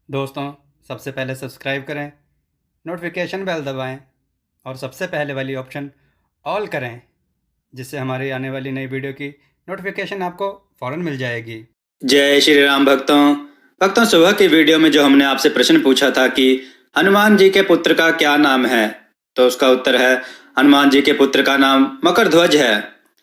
दोस्तों, सबसे पहले सब्सक्राइब करें, नोटिफिकेशन बेल दबाएं और सबसे पहले वाली ऑप्शन ऑल करें, जिससे हमारी आने वाली नई वीडियो की नोटिफिकेशन आपको फ़ौरन मिल जाएगी। जय श्री राम भक्तों सुबह की वीडियो में जो हमने आपसे प्रश्न पूछा था कि हनुमान जी के पुत्र का क्या नाम है, तो उसका उत्तर है हनुमान जी के पुत्र का नाम मकरध्वज है।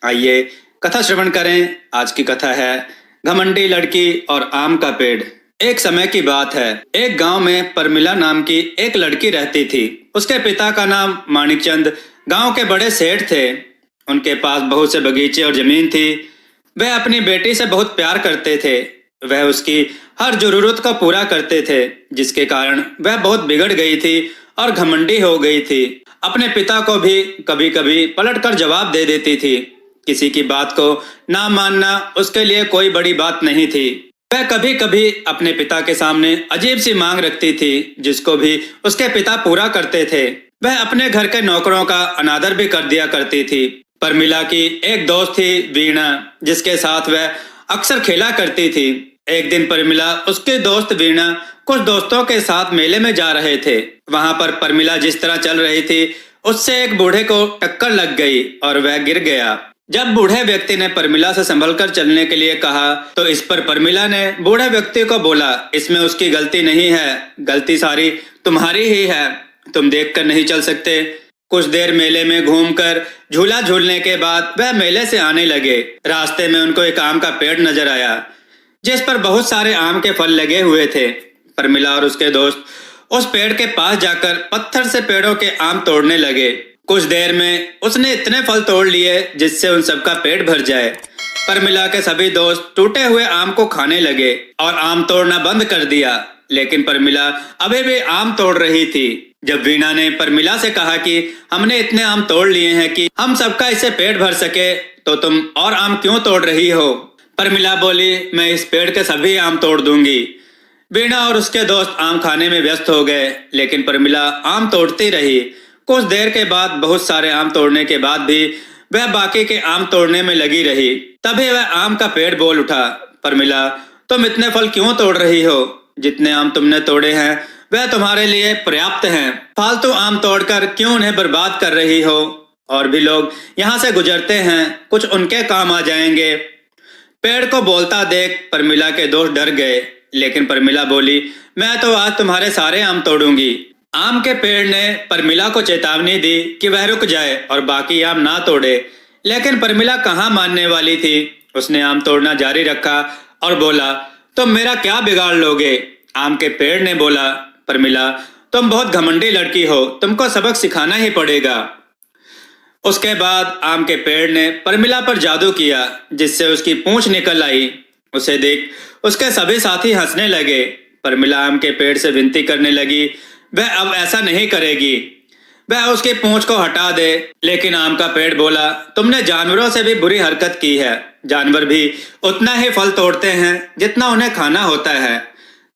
आइए कथा श्रवण करें। आज की कथा है घमंडी लड़की और आम का पेड़। एक समय की बात है, एक गांव में परमिला नाम की एक लड़की रहती थी। उसके पिता का नाम माणिकचंद गांव के बड़े सेठ थे। उनके पास बहुत से बगीचे और जमीन थी। वह अपनी बेटी से बहुत प्यार करते थे। वह उसकी हर जरूरत का पूरा करते थे, जिसके कारण वह बहुत बिगड़ गई थी और घमंडी हो गई थी। अपने पिता को भी कभी कभी पलटकर जवाब दे देती थी। किसी की बात को ना मानना उसके लिए कोई बड़ी बात नहीं थी। वह कभी कभी अपने पिता के सामने अजीब सी मांग रखती थी, जिसको भी उसके पिता पूरा करते थे। वह अपने घर के नौकरों का अनादर भी कर दिया करती थी। परमिला की एक दोस्त थी वीणा, जिसके साथ वह अक्सर खेला करती थी। एक दिन परमिला उसके दोस्त वीणा कुछ दोस्तों के साथ मेले में जा रहे थे। वहां पर परमिला जिस तरह चल रही थी, उससे एक बूढ़े को टक्कर लग गई और वह गिर गया। जब बूढ़े व्यक्ति ने परमिला से संभलकर चलने के लिए कहा, तो इस पर परमिला ने बूढ़े व्यक्ति को बोला, इसमें उसकी गलती नहीं है, गलती सारी तुम्हारी ही है। तुम देखकर नहीं चल सकते। कुछ देर मेले में घूमकर झूला झूलने के बाद वह मेले से आने लगे। रास्ते में उनको एक आम का पेड़ नजर आया, जिस पर बहुत सारे आम के फल लगे हुए थे। परमिला और उसके दोस्त उस पेड़ के पास जाकर पत्थर से पेड़ों के आम तोड़ने लगे। कुछ देर में उसने इतने फल तोड़ लिए जिससे उन सबका पेट भर जाए। परमिला के सभी दोस्त टूटे हुए आम को खाने लगे और आम तोड़ना बंद कर दिया, लेकिन परमिला अभी भी आम तोड़ रही थी। जब वीणा ने परमिला से कहा कि हमने इतने आम तोड़ लिए हैं कि हम सबका इससे पेट भर सके, तो तुम और आम क्यों तोड़ रही हो? परमिला बोली, मैं इस पेड़ के सभी आम तोड़ दूंगी। वीणा और उसके दोस्त आम खाने में व्यस्त हो गए, लेकिन परमिला आम तोड़ती रही। कुछ देर के बाद बहुत सारे आम तोड़ने के बाद भी वह बाकी के आम तोड़ने में लगी रही। तभी वह आम का पेड़ बोल उठा, परमिला, तुम इतने फल क्यों तोड़ रही हो? जितने आम तुमने तोड़े हैं वह तुम्हारे लिए पर्याप्त हैं। फालतू आम तोड़कर क्यों उन्हें बर्बाद कर रही हो? और भी लोग यहाँ से गुजरते हैं, कुछ उनके काम आ जाएंगे। पेड़ को बोलता देख परमिला के दोस्त डर गए, लेकिन परमिला बोली, मैं तो आज तुम्हारे सारे आम तोड़ूंगी। आम के पेड़ ने परमिला को चेतावनी दी कि वह रुक जाए और बाकी आम ना तोड़े, लेकिन परमिला कहाँ मानने वाली थी। उसने आम तोड़ना जारी रखा और बोला, तुम मेरा क्या बिगाड़ लोगे? आम के पेड़ ने बोला, परमिला, तुम बहुत घमंडी लड़की हो, तुमको सबक सिखाना ही पड़ेगा। उसके बाद आम के पेड़ ने परमिला पर जादू किया, जिससे उसकी पूंछ निकल आई। उसे देख उसके सभी साथी हंसने लगे। परमिला आम के पेड़ से विनती करने लगी, वह अब ऐसा नहीं करेगी, वह उसकी पूंछ को हटा दे। लेकिन आम का पेड़ बोला, तुमने जानवरों से भी बुरी हरकत की है। जानवर भी उतना ही फल तोड़ते हैं जितना उन्हें खाना होता है।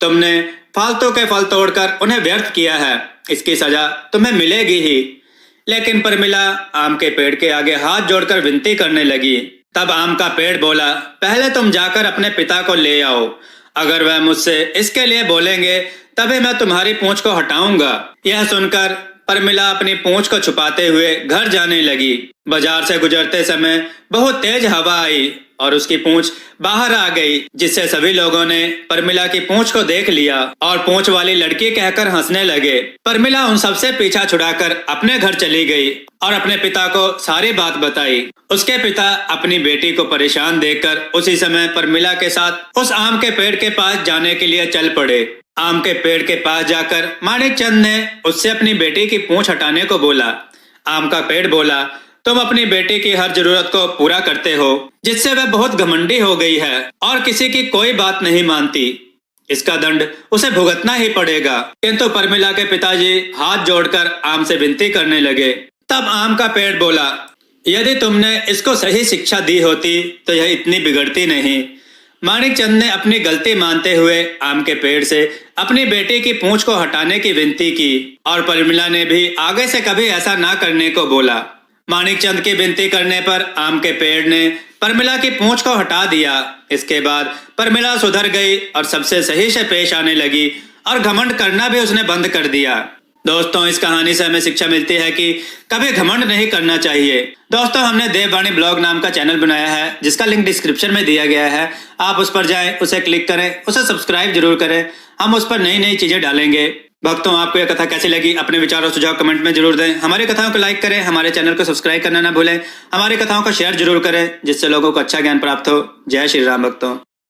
तुमने फालतू के फल तोड़कर उन्हें व्यर्थ किया है, इसकी सजा तुम्हें मिलेगी ही। लेकिन परमिला आम के पेड़ के आगे हाथ जोड़कर विनती करने लगी। तब आम का पेड़ बोला, पहले तुम जाकर अपने पिता को ले आओ। अगर वह मुझसे इसके लिए बोलेंगे तभी मैं तुम्हारी पूंछ को हटाऊंगा। यह सुनकर परमिला अपनी पूंछ को छुपाते हुए घर जाने लगी। बाजार से गुजरते समय बहुत तेज हवा आई और उसकी पूंछ बाहर आ गई, जिससे सभी लोगों ने परमिला की पूंछ को देख लिया और पूंछ वाली लड़की कहकर हंसने लगे। परमिला उन सबसे पीछा छुड़ाकर अपने घर चली गई और अपने पिता को सारी बात बताई। उसके पिता अपनी बेटी को परेशान देखकर उसी समय परमिला के साथ उस आम के पेड़ के पास जाने के लिए चल पड़े। आम के पेड़ के पास जाकर माणिकचंद ने उससे अपनी बेटी की पूंछ हटाने को बोला। आम का पेड़ बोला, तुम अपनी बेटी की हर जरूरत को पूरा करते हो, जिससे वह बहुत घमंडी हो गई है और किसी की कोई बात नहीं मानती। इसका दंड उसे भुगतना ही पड़ेगा। किंतु परमिला के पिताजी हाथ जोड़कर आम से विनती करने लगे। तब आम का पेड़ बोला, यदि तुमने इसको सही शिक्षा दी होती तो यह इतनी बिगड़ती नहीं। माणिकचंद ने अपनी गलती मानते हुए आम के पेड़ से अपनी बेटी की पूंछ को हटाने की विनती की और परमिला ने भी आगे से कभी ऐसा ना करने को बोला। माणिकचंद की विनती करने पर आम के पेड़ ने परमिला की पूंछ को हटा दिया। इसके बाद परमिला सुधर गई और सबसे सही से पेश आने लगी और घमंड करना भी उसने बंद कर दिया। दोस्तों, इस कहानी से हमें शिक्षा मिलती है कि कभी घमंड नहीं करना चाहिए। दोस्तों, हमने देववाणी ब्लॉग नाम का चैनल बनाया है जिसका लिंक डिस्क्रिप्शन में दिया गया है। आप उस पर जाएं, उसे क्लिक करें, उसे सब्सक्राइब जरूर करें। हम उस पर नई नई चीजें डालेंगे। भक्तों, आपको यह कथा कैसी लगी अपने विचार और सुझाव कमेंट में जरूर दें। हमारी कथाओं को लाइक करें, हमारे चैनल को सब्सक्राइब करना ना भूलें। हमारी कथाओं को शेयर जरूर करें जिससे लोगों को अच्छा ज्ञान प्राप्त हो। जय श्री राम भक्तों।